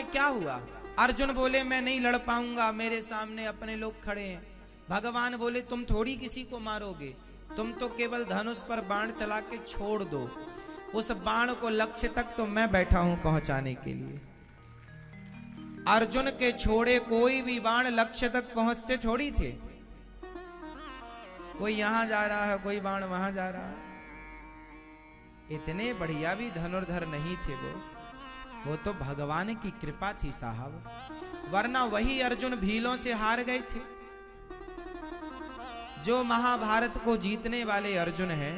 क्या हुआ? अर्जुन बोले मैं नहीं लड़ पाऊंगा, मेरे सामने अपने लोग खड़े हैं। भगवान बोले तुम थोड़ी किसी को मारोगे, तुम तो केवल धनुष पर बाण चला के छोड़ दो, उस बाण को लक्ष्य तक तो मैं बैठा हूं पहुंचाने के लिए। अर्जुन के छोड़े कोई भी बाण लक्ष्य तक पहुंचते थोड़ी थे। कोई यहां जा रहा है, कोई बाण वहां जा रहा है। इतने बढ़िया भी धनुर्धर नहीं थे वो तो भगवान की कृपा थी साहब, वरना वही अर्जुन भीलों से हार गए थे। जो महाभारत को जीतने वाले अर्जुन हैं,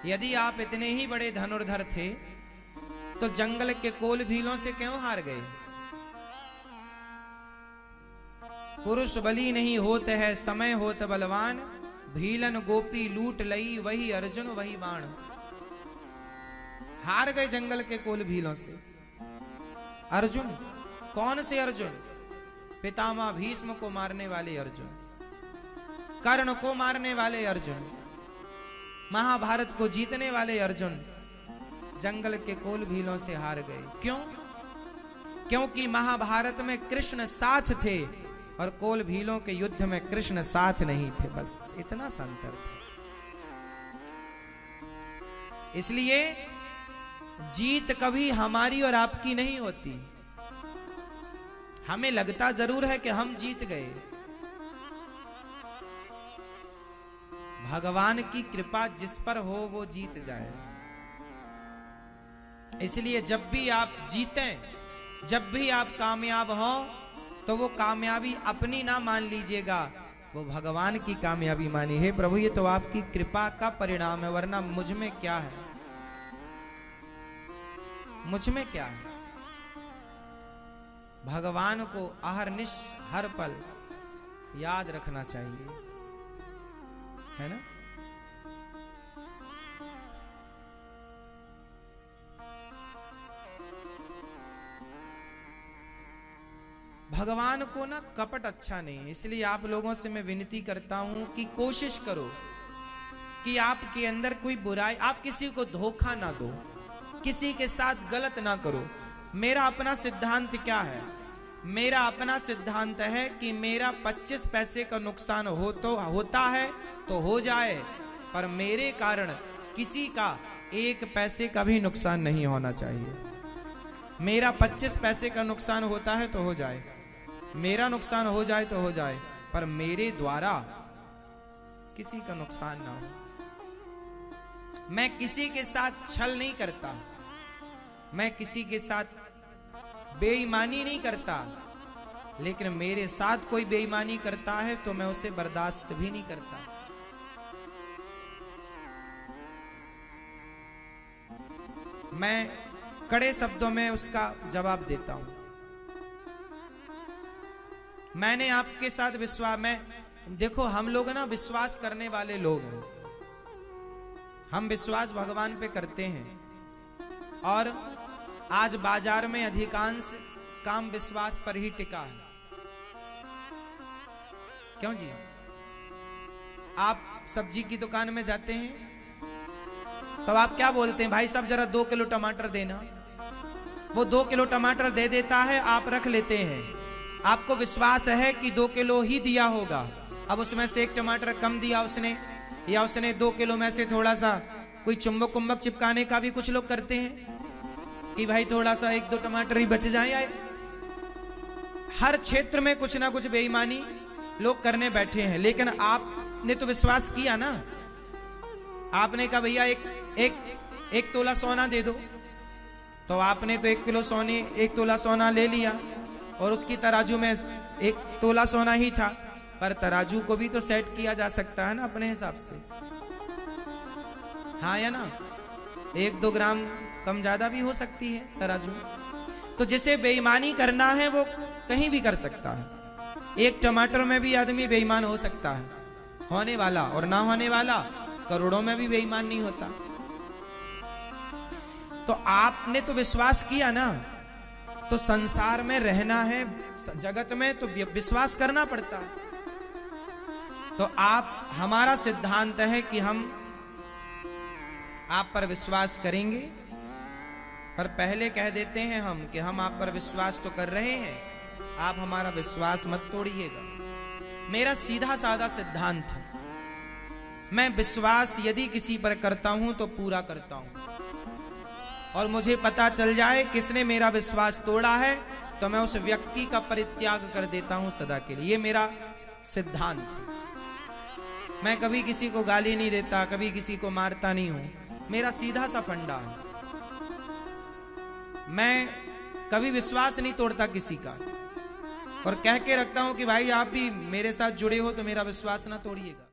यदि आप इतने ही बड़े धनुर्धर थे तो जंगल के कोल भीलों से क्यों हार गए? पुरुष बली नहीं होत है, समय होत बलवान, भीलन गोपी लूट लई, वही अर्जुन वही बाण। हार गए जंगल के कोल भीलों से। अर्जुन कौन से अर्जुन? पितामह भीष्म को मारने वाले अर्जुन, कर्ण को मारने वाले अर्जुन, महाभारत को जीतने वाले अर्जुन जंगल के कोल भीलों से हार गए। क्यों? क्योंकि महाभारत में कृष्ण साथ थे और कोल भीलों के युद्ध में कृष्ण साथ नहीं थे। बस इतना सा अंतर था। इसलिए जीत कभी हमारी और आपकी नहीं होती। हमें लगता जरूर है कि हम जीत गए, भगवान की कृपा जिस पर हो वो जीत जाए। इसलिए जब भी आप जीतें, जब भी आप कामयाब हो, तो वो कामयाबी अपनी ना मान लीजिएगा, वो भगवान की कामयाबी मानी। है प्रभु ये तो आपकी कृपा का परिणाम है, वरना मुझ में क्या है, मुझ में क्या है। भगवान को अहरनिश हर पल याद रखना चाहिए, है ना। भगवान को ना कपट अच्छा नहीं, इसलिए आप लोगों से मैं विनती करता हूं कि कोशिश करो कि आपके अंदर कोई बुराई, आप किसी को धोखा ना दो, किसी के साथ गलत ना करो। मेरा अपना सिद्धांत क्या है? मेरा अपना सिद्धांत है कि मेरा 25 पैसे का नुकसान होता है तो हो जाए, पर मेरे कारण किसी का 1 पैसे का भी नुकसान नहीं होना चाहिए। मेरा 25 पैसे का नुकसान होता है तो हो जाए, मेरा नुकसान हो जाए तो हो जाए, पर मेरे द्वारा किसी का नुकसान ना हो। मैं किसी के साथ छल नहीं करता, मैं किसी के साथ बेईमानी नहीं करता, लेकिन मेरे साथ कोई बेईमानी करता है तो मैं उसे बर्दाश्त भी नहीं करता। मैं कड़े शब्दों में उसका जवाब देता हूं। मैंने आपके साथ विश्वास में, देखो हम लोग ना विश्वास करने वाले लोग हैं, हम विश्वास भगवान पे करते हैं, और आज बाजार में अधिकांश काम विश्वास पर ही टिका है। क्यों जी? आप सब्जी की दुकान में जाते हैं तो आप क्या बोलते हैं? भाई साहब जरा 2 किलो टमाटर देना। वो 2 किलो टमाटर दे देता है, आप रख लेते हैं। आपको विश्वास है कि 2 किलो ही दिया होगा। अब उसमें से 1 टमाटर कम दिया उसने, या उसने 2 किलो में से थोड़ा सा कोई चुंबक कुंबक चिपकाने का भी कुछ लोग करते हैं कि भाई थोड़ा सा 1-2 टमाटर ही बच जाए। हर क्षेत्र में कुछ ना कुछ बेईमानी लोग करने बैठे हैं, लेकिन आपने तो विश्वास किया ना। आपने कहा भैया एक तोला सोना दे दो, तो आपने तो 1 तोला सोना ले लिया, और उसकी तराजू में 1 तोला सोना ही था, पर तराजू को भी तो सेट किया जा सकता है ना अपने हिसाब से, हाँ या ना। 1-2 ग्राम कम ज्यादा भी हो सकती है तराजू। तो जिसे बेईमानी करना है वो कहीं भी कर सकता है। 1 टमाटर में भी आदमी बेईमान हो सकता है, होने वाला और ना होने वाला करोड़ों में भी बेईमान नहीं होता। तो आपने तो विश्वास किया ना, तो संसार में रहना है, जगत में तो विश्वास करना पड़ता है। तो हमारा सिद्धांत है कि हम आप पर विश्वास करेंगे, पर पहले कह देते हैं हम कि हम आप पर विश्वास तो कर रहे हैं, आप हमारा विश्वास मत तोड़िएगा। मेरा सीधा साधा सिद्धांत है, मैं विश्वास यदि किसी पर करता हूं तो पूरा करता हूं, और मुझे पता चल जाए किसने मेरा विश्वास तोड़ा है तो मैं उस व्यक्ति का परित्याग कर देता हूं सदा के लिए। ये मेरा सिद्धांत है। मैं कभी किसी को गाली नहीं देता, कभी किसी को मारता नहीं हूं, मेरा सीधा सा फंडा है। मैं कभी विश्वास नहीं तोड़ता किसी का, और कह के रखता हूं कि भाई आप भी मेरे साथ जुड़े हो तो मेरा विश्वास ना तोड़िएगा।